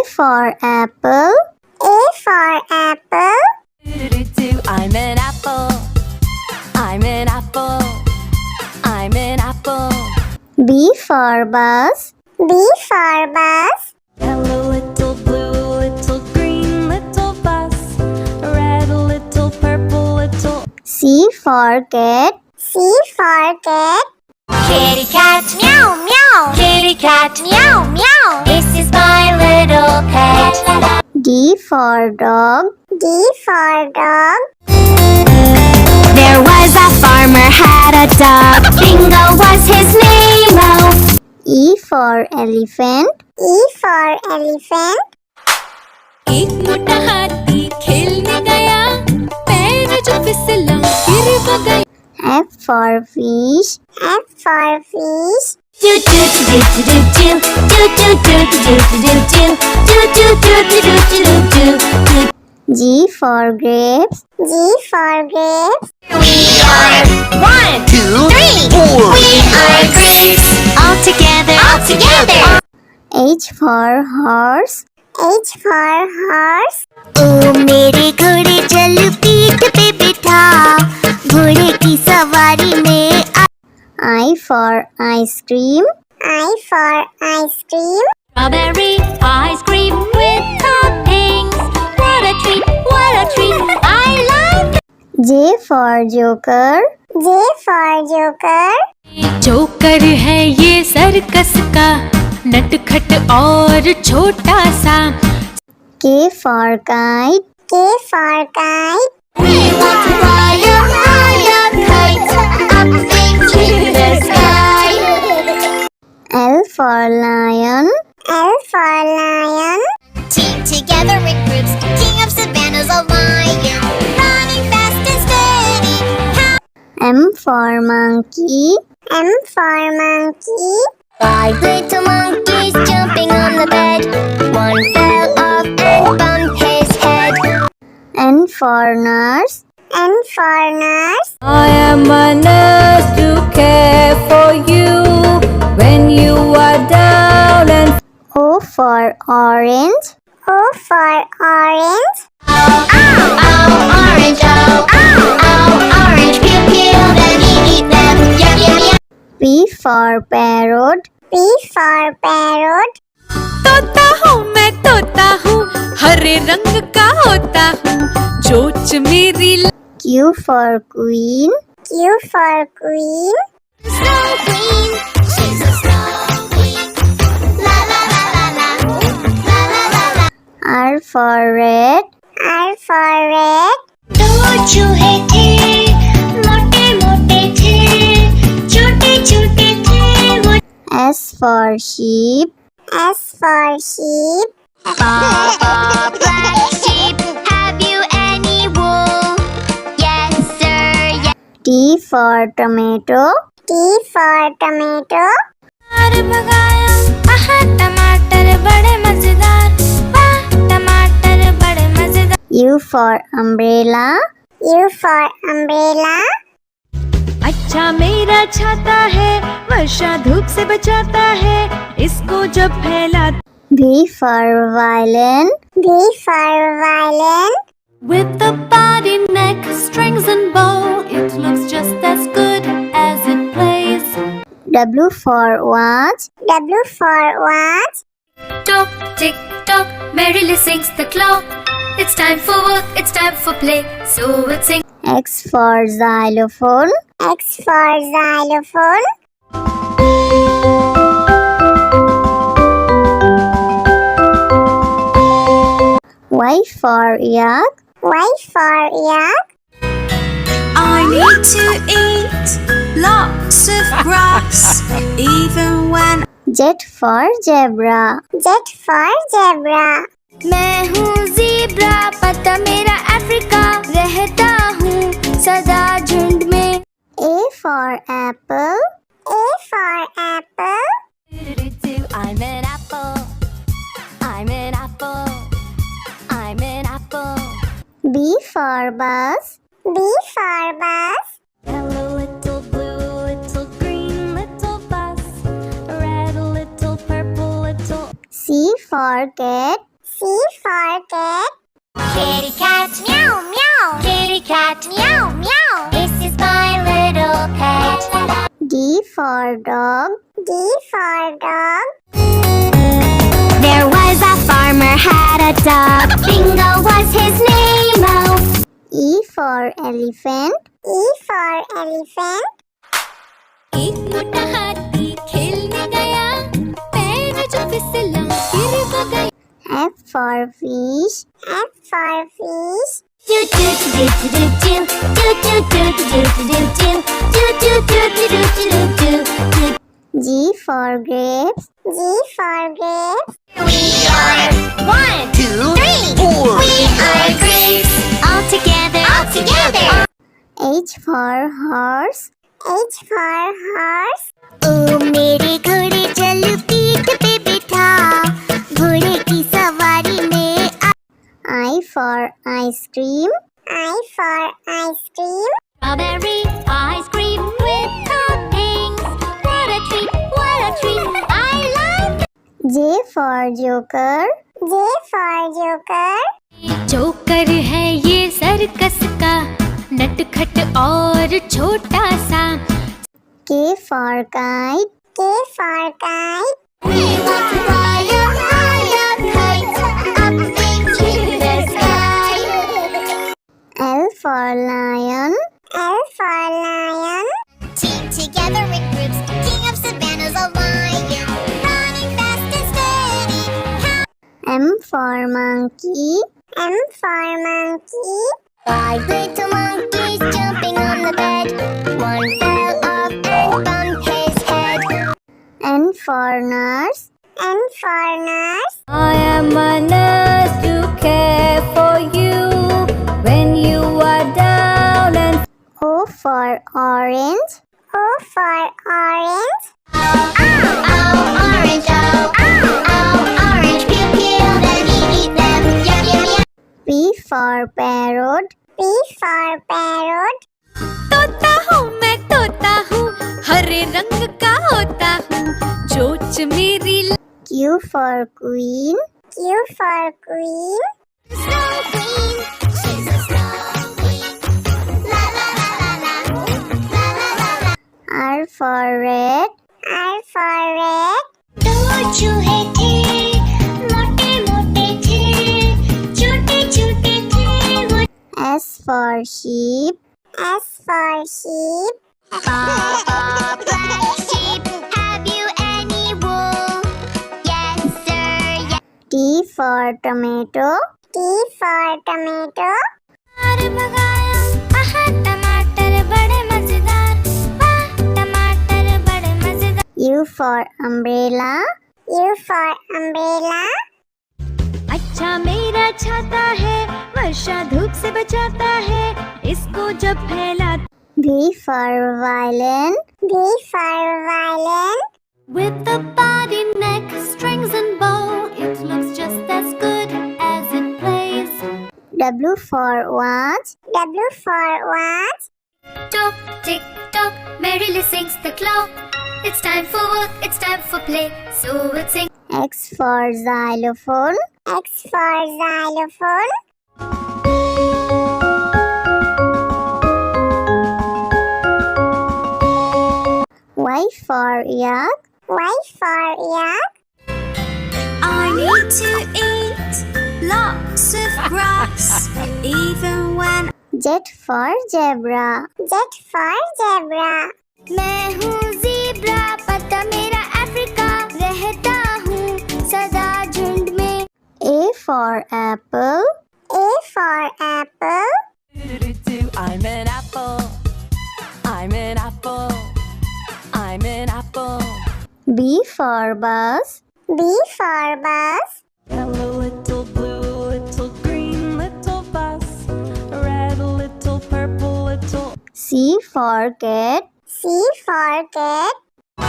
for apple. A for apple. I'm an apple. I'm an apple. I'm an apple. B for bus. B for bus. Hello, little blue, little green, little bus. Red, little purple, little. C for cat. C for cat. Kitty cat, meow meow. Kitty cat, meow meow. This is my little pet. D for dog. D for dog. There was a farmer had a dog. Bingo was his name. Oh. E for elephant. E for elephant. एक मोटा हाथी खेलने गया, पैर जो फिसला गिर वो गया. F for fish. F for fish. Do do do do do do do do do do do do do do do do do do do. G for grapes. G for grapes. We are 1, 2, 3, 4. We are grapes. All together. All together. H for horse. H for horse. ओ मेरे घोड़े चल पीठ पे बिठा, घोड़े की सवारी में. I for ice cream. I for ice cream. Strawberry ice cream with toppings. What a treat, what a treat. I like it. J for joker. J for joker. Joker है ये सर्कस का, नटखट और छोटा सा. K for kite. K for kite. We want to fly a high kite up into the sky. L for lion. L for lion. Team together in groups, king of savannah's a lion, running fast and steady. M for monkey. M for monkey. 5 little monkeys jumping on the bed. One fell off and bumped his head. N for nurse. N for nurse. I am a nurse to care for you when you are down and. O for orange. O for orange. Ow, ow, orange, ow, ow, orange, pew, pew, then eat them, yum, yum, yum. P for parrot. P for parrot. तोता हूँ मैं तोता हूँ, हरे रंग का होता हूँ, चोंच मेरी. Q for queen. Q for queen. Snow queen, she's a snow queen. La la la la la, la la la la. R for red. R for red. दो चूहे थे, मोटे मोटे थे, छोटे छोटे थे वो. S for sheep. S for sheep. Papa, black sheep, have you any wool? Yes, sir, yes. T for tomato. T for tomato. भगाया, आहा टमाटर बड़े मजेदार, वाह टमाटर बड़े मजेदार. U for umbrella. U for umbrella. अच्छा मेरा छाता है, वर्षा धूप से बचाता है, इसको जब फैला. V for violin. V for violin. With the body, neck, strings and bow, it looks just as good as it plays. W for watch. W for watch. Tock, tick, tock, merrily sings the clock. It's time for work, it's time for play, so it sings. X for xylophone. X for xylophone. Y for yak. Y for yak. I need to eat lots of grass, even when. Z for zebra. Z for zebra. मैं हूँ zebra, पता मेरा Africa, रहता हूँ सदा झुंड में. A for apple. A for apple. I'm an apple. I'm an apple. I'm an apple. B for bus. B for bus. Hello, little blue, little green, little bus. Red, little purple, little. C for cat. C for cat. Kitty cat meow meow. Kitty cat meow meow. This is my little pet. D for dog. D for dog. There was a farmer had a dog. Bingo was his name. Oh. E for elephant. E for elephant. एक मोटा हाथी खेलने गया, पैर जो फिसला गिर वो गया। F for fish. F for fish. Do do do do do do do do do do do do do do do do do do. G for grapes. G for grapes. We are 1, 2, 3, 4. We are grapes. All together. All together. H for horse. H for horse. ओ मेरे घोड़े चल पीठ पे बिठा, घोड़े की सवारी में I for ice cream. I for ice cream. Strawberry ice cream with toppings. What a treat, what a treat. I love J for joker. J for joker. Joker है ये सर्कस का, नटखट और छोटा सा। K for kite. K for kite. We want to fly a higher kite up into the sky. L for lion. L for lion. Team together in groups, king of savannas, a lion, running fast and steady. M for monkey. M for monkey. 5 little monkeys jumping on the bed. One fell off and bumped his head. N for nurse. N for nurse. I am a nurse to care for you when you are down and O for orange. O for orange. Orange, orange, pew pew, then eat them, yum yum yum. P for parrot. P for parrot. तोता हूँ मैं तोता हूँ, हरे रंग का होता हूँ, चोंच मेरी Q for queen. Q for queen. Snow queen, she's a snow queen. La la la la la, la la la la. R for red. R for red. दो चूहे थे, मोटे मोटे थे, छोटे छोटे थे वो। S for sheep. S for sheep. Black sheep, have you any wool? Yes sir, yes. T for tomato. T for tomato. भगाया, आहा टमाटर बड़े मजेदार, वाह टमाटर बड़े मजेदार। U for umbrella. U for umbrella. अच्छा मेरा छाता है, वर्षा धूप से बचाता है, इसको जब फैला V for violin. V for violin. With the body, neck, strings and bow, it looks just as good as it plays. W for watch. W for watch. Tock, tick, tock, merrily sings the clock. It's time for work, it's time for play, so it sings. X for xylophone. X for xylophone. Y for yak. Y for yak. I need to eat lots of grass, even when Z for zebra. Z for zebra. मैं हूँ zebra, पता मेरा Africa, रहता हूँ सदा झुंड में। A for apple. A for apple. I'm an apple. I'm an apple. I'm an apple. B for bus. B for bus. Hello, little blue, little green, little bus. Red, little purple, little. C for cat. C for cat.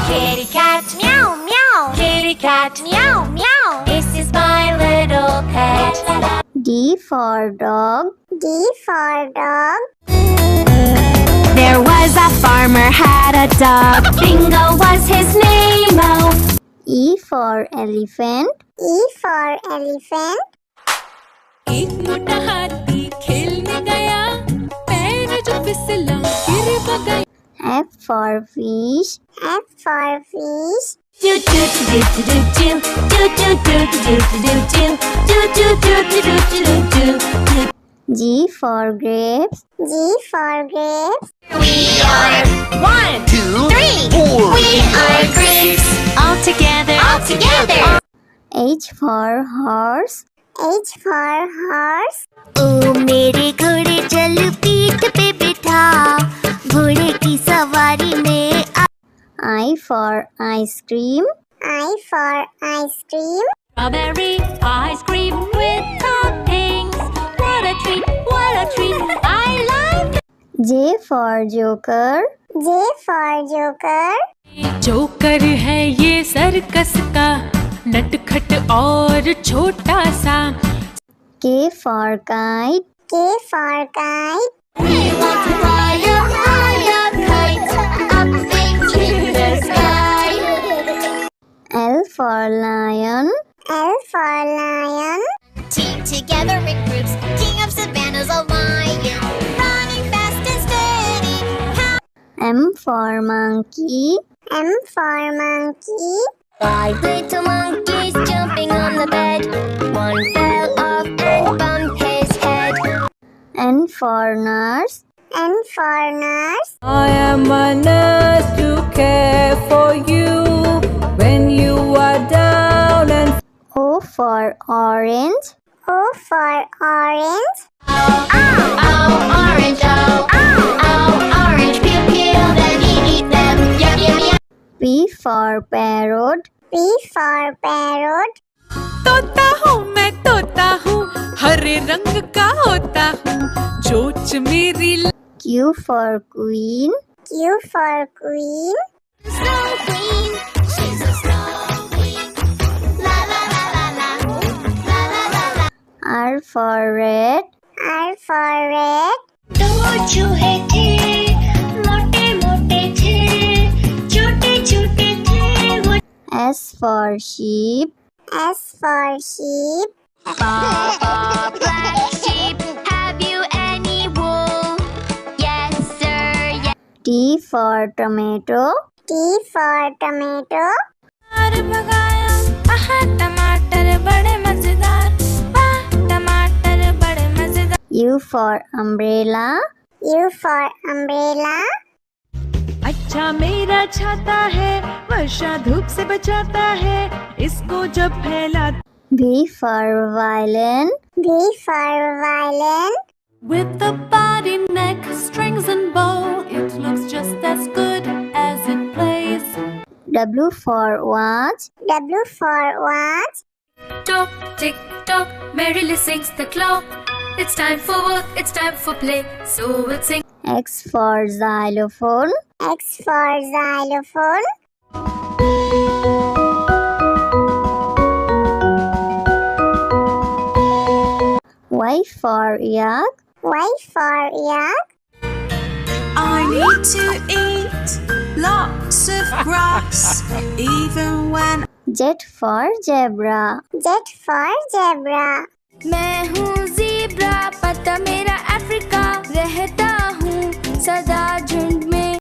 Kitty cat meow meow. Kitty cat meow meow. This is my little pet. D for dog. D for dog. There was a farmer had a dog. Bingo was his name. Oh. E for elephant. E for elephant. एक मोटा हाथी खेलने गया, पैर जो फिसला गिर वो गया। F for fish. F for fish. Do do do do do do do do do do do do do do do do do do do. G for grapes. G for grapes. We are 1, 2, 3, 4. We are grapes. All together. All together. H for horse. H for horse. ओ मेरे घोड़े चल पीठ पे बिठा, घोड़े की सवारी में I for ice cream. I for ice cream. Strawberry ice cream with toppings. What a treat, what a treat. I like it. J for joker. J for joker. Joker है ये सर्कस का, नटखट और छोटा सा। K for kite. K for kite. we want to fly a high kite up in the sky. L for lion. L for lion. Team together in groups, king of savannah's a lion, running fast and steady. M for monkey. M for monkey. 5 little monkeys jumping on the bed. One fell off and bumped his head. N for nurse. N for nurse. I am a nurse to care for you when you are down and O for orange. O for orange. Orange, orange, peel, peel them, eat them, yum, yum, yum. P for parrot. P for parrot. तोता हूँ मैं तोता हूँ, हरे रंग का होता हूँ, चोंच मेरी Q for queen. Q for queen. Snow Queen, she's a snow queen. La la la la la, la la la la. R for red. R for red. दो चूहे थे, मोटे मोटे थे, छोटे छोटे थे वो। S for sheep. S for sheep. Black sheep, have you any wool? Yes sir, yes. T for tomato. T for tomato. भगाया, आहा टमाटर बड़े मजेदार, वाह टमाटर बड़े मजेदार। U for umbrella. U for umbrella. अच्छा मेरा छाता है, वर्षा धूप से बचाता है, इसको जब फैला। V for violin. V for violin. With a body, neck, strings and bow, it looks just as good as it plays. W for watch. W for watch. Tock, tick, tock, merrily sings the clock. It's time for work, it's time for play, so we'll sing. X for xylophone. X for xylophone. Y for yak. Y for yak. I need to eat lots of grass, even when Z for zebra. Z for zebra. मैं हूँ zebra, पता मेरा Africa, रहता हूँ सदा झुंड